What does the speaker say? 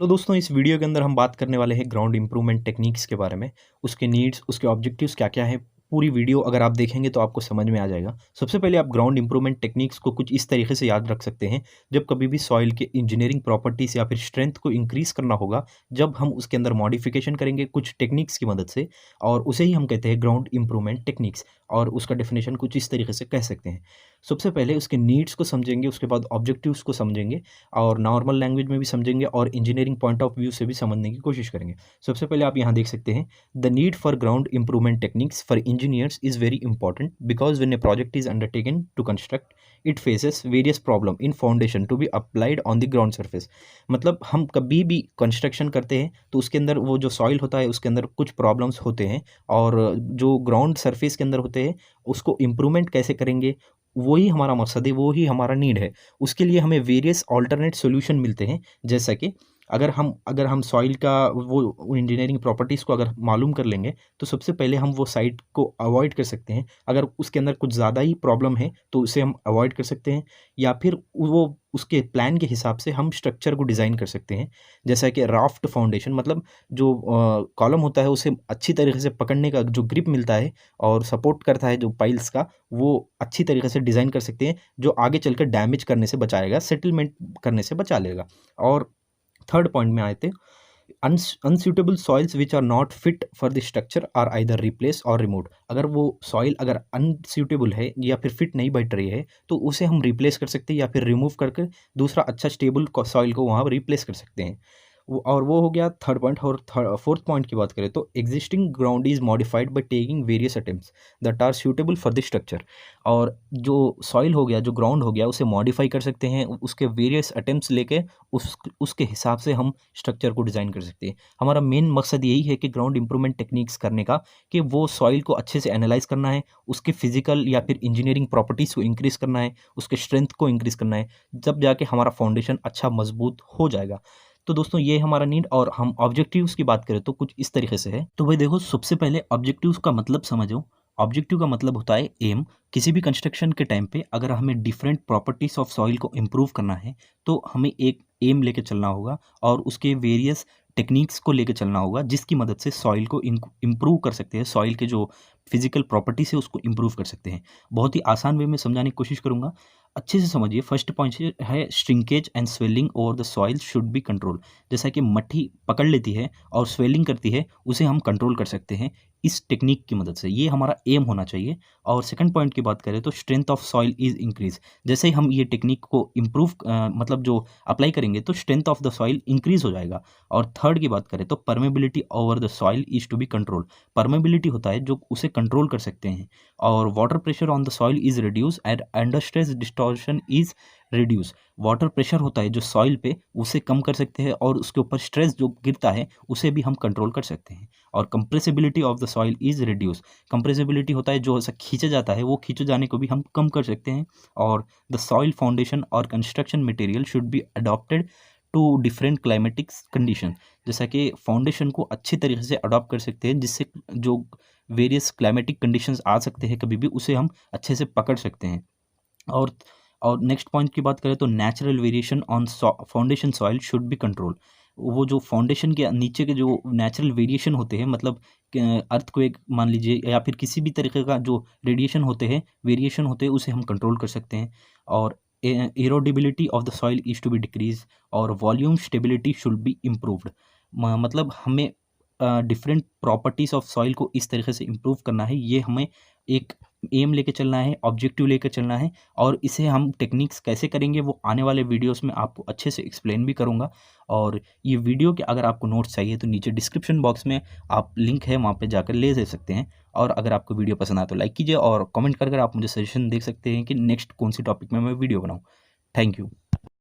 तो दोस्तों इस वीडियो के अंदर हम बात करने वाले हैं ग्राउंड इंप्रूवमेंट टेक्निक्स के बारे में। उसके नीड्स, उसके ऑब्जेक्टिव्स क्या-क्या हैं, पूरी वीडियो अगर आप देखेंगे तो आपको समझ में आ जाएगा। सबसे पहले आप ग्राउंड इंप्रूवमेंट टेक्निक्स को कुछ इस तरीके से याद रख सकते हैं, जब कभी भी सॉइल के इंजीनियरिंग प्रॉपर्टीज़ या फिर स्ट्रेंथ को इंक्रीज़ करना होगा, जब हम उसके अंदर मॉडिफिकेशन करेंगे कुछ टेक्निक्स की मदद से और उसे ही हम कहते हैं ग्राउंड इंप्रूवमेंट टेक्निक्स और उसका डेफिनेशन कुछ इस तरीके से कह सकते हैं। सबसे पहले उसके नीड्स को समझेंगे, उसके बाद ऑब्जेक्टिव्स को समझेंगे और नॉर्मल लैंग्वेज में भी समझेंगे और इंजीनियरिंग पॉइंट ऑफ व्यू से भी समझने की कोशिश करेंगे। सबसे पहले आप यहाँ देख सकते हैं, the need for ground improvement techniques for engineers is very important because when a project is undertaken to construct it faces various problem in foundation to be applied on the ground surface. मतलब हम कभी भी construction करते हैं तो उसके अंदर वो जो सॉइल होता है उसके अंदर कुछ प्रॉब्लम्स होते हैं और जो ग्राउंड सरफेस के अंदर होते हैं उसको इम्प्रूवमेंट कैसे करेंगे, वही हमारा मकसद है, वो ही हमारा नीड है। उसके लिए हमें वेरियस अल्टरनेट सॉल्यूशन मिलते हैं, जैसा कि अगर हम सॉइल का वो इंजीनियरिंग प्रॉपर्टीज़ को अगर मालूम कर लेंगे, तो सबसे पहले हम वो साइट को अवॉइड कर सकते हैं। अगर उसके अंदर कुछ ज़्यादा ही प्रॉब्लम है, तो उसे हम अवॉइड कर सकते हैं या फिर वो उसके प्लान के हिसाब से हम स्ट्रक्चर को डिज़ाइन कर सकते हैं। जैसा कि राफ्ट फाउंडेशन मतलब जो कॉलम होता है, उसे अच्छी तरीके से पकड़ने का जो ग्रिप मिलता है और सपोर्ट करता है जो पाइल्स का, वो अच्छी तरीके से डिज़ाइन कर सकते हैं, जो आगे चलकर डैमेज करने से बचाएगा, सेटलमेंट करने से बचा लेगा। और थर्ड पॉइंट में आए थे, unsuitable soils which are not fit for the structure are either replace और रिमूव। अगर वो सॉइल अगर अनसूटेबल है या फिर फिट नहीं बैठ रही है, तो उसे हम रिप्लेस कर सकते हैं या फिर रिमूव करके दूसरा अच्छा स्टेबल सॉइल को वहाँ रिप्लेस कर सकते हैं। वो हो गया थर्ड पॉइंट। और फोर्थ पॉइंट की बात करें तो existing ground is modified by taking various attempts that are suitable for the structure. और जो सॉइल हो गया, जो ग्राउंड हो गया, उसे मॉडिफाई कर सकते हैं, उसके वेरियस अटेम्प्ट्स लेके उसके हिसाब से हम स्ट्रक्चर को डिज़ाइन कर सकते हैं। हमारा मेन मकसद यही है कि ग्राउंड इंप्रूवमेंट टेक्निक्स करने का, कि वो सॉइल को अच्छे से एनालाइज करना है, उसके फिजिकल या फिर इंजीनियरिंग प्रॉपर्टीज़ को इंक्रीज़ करना है, उसके स्ट्रेंथ को इंक्रीज़ करना है, जब जाके हमारा फाउंडेशन अच्छा मजबूत हो जाएगा। तो दोस्तों ये हमारा नीड। और हम ऑब्जेक्टिव्स की बात करें तो कुछ इस तरीके से है। तो भाई देखो, सबसे पहले ऑब्जेक्टिव्स का मतलब समझो। ऑब्जेक्टिव का मतलब होता है एम। किसी भी कंस्ट्रक्शन के टाइम पे अगर हमें डिफरेंट प्रॉपर्टीज ऑफ सॉइल को इम्प्रूव करना है, तो हमें एक एम लेके चलना होगा और उसके वेरियस टेक्निक्स को लेके चलना होगा, जिसकी मदद से सॉइल को इम्प्रूव कर सकते हैं, सॉइल के जो फिजिकल प्रॉपर्टीज है उसको इम्प्रूव कर सकते हैं। बहुत ही आसान वे में समझाने की कोशिश करूंगा, अच्छे से समझिए। फर्स्ट पॉइंट है shrinkage and swelling over the soil should be control. जैसा कि मट्टी पकड़ लेती है और स्वेलिंग करती है, उसे हम कंट्रोल कर सकते हैं इस टेक्निक की मदद से। ये हमारा एम होना चाहिए। और सेकंड पॉइंट की बात करें तो strength of soil is increase. जैसे ही हम ये टेक्निक को इम्प्रूव मतलब जो अप्लाई करेंगे, तो strength of the soil increase हो जाएगा। और थर्ड की बात करें तो permeability over the soil is to be control. Permeability होता है जो उसे कंट्रोल कर सकते हैं। और water pressure on the soil is reduce and under stress distortion is reduce. Water pressure होता है जो सॉइल पे, उसे कम कर सकते हैं और उसके ऊपर स्ट्रेस जो गिरता है उसे भी हम कंट्रोल कर सकते हैं। और compressibility of the soil is reduce. Compressibility होता है जो ऐसा खींचा जाता है, वो खींचे जाने को भी हम कम कर सकते हैं। और द सॉइल फाउंडेशन और construction material should be adopted to different climatic condition. जैसा कि फाउंडेशन को अच्छी तरीके से अडॉप्ट कर सकते हैं, जिससे जो वेरियस क्लाइमेटिक कंडीशंस आ सकते हैं कभी भी, उसे हम अच्छे से पकड़ सकते हैं। और और नेक्स्ट पॉइंट की बात करें तो natural variation on foundation soil should be control. वो जो फाउंडेशन के नीचे के जो नेचुरल वेरिएशन होते हैं, मतलब अर्थक्वेक मान लीजिए या फिर किसी भी तरीके का जो रेडिएशन होते हैं, वेरिएशन होते हैं, उसे हम कंट्रोल कर सकते हैं। और erodibility of the soil is to be decrease और volume stability should be improved. मतलब हमें डिफरेंट प्रॉपर्टीज़ ऑफ सॉइल को इस तरीके से इम्प्रूव करना है। ये हमें एक एम लेके चलना है, ऑब्जेक्टिव लेकर चलना है। और इसे हम टेक्निक्स कैसे करेंगे वो आने वाले वीडियोस में आपको अच्छे से एक्सप्लेन भी करूंगा। और ये वीडियो के अगर आपको नोट्स चाहिए तो नीचे डिस्क्रिप्शन बॉक्स में आप लिंक है, वहाँ पे जाकर ले सकते हैं। और अगर आपको वीडियो पसंद आए तो लाइक कीजिए और कमेंट कर आप मुझे सजेशन दे सकते हैं कि नेक्स्ट कौन सी टॉपिक में मैं वीडियो बनाऊँ। Thank you.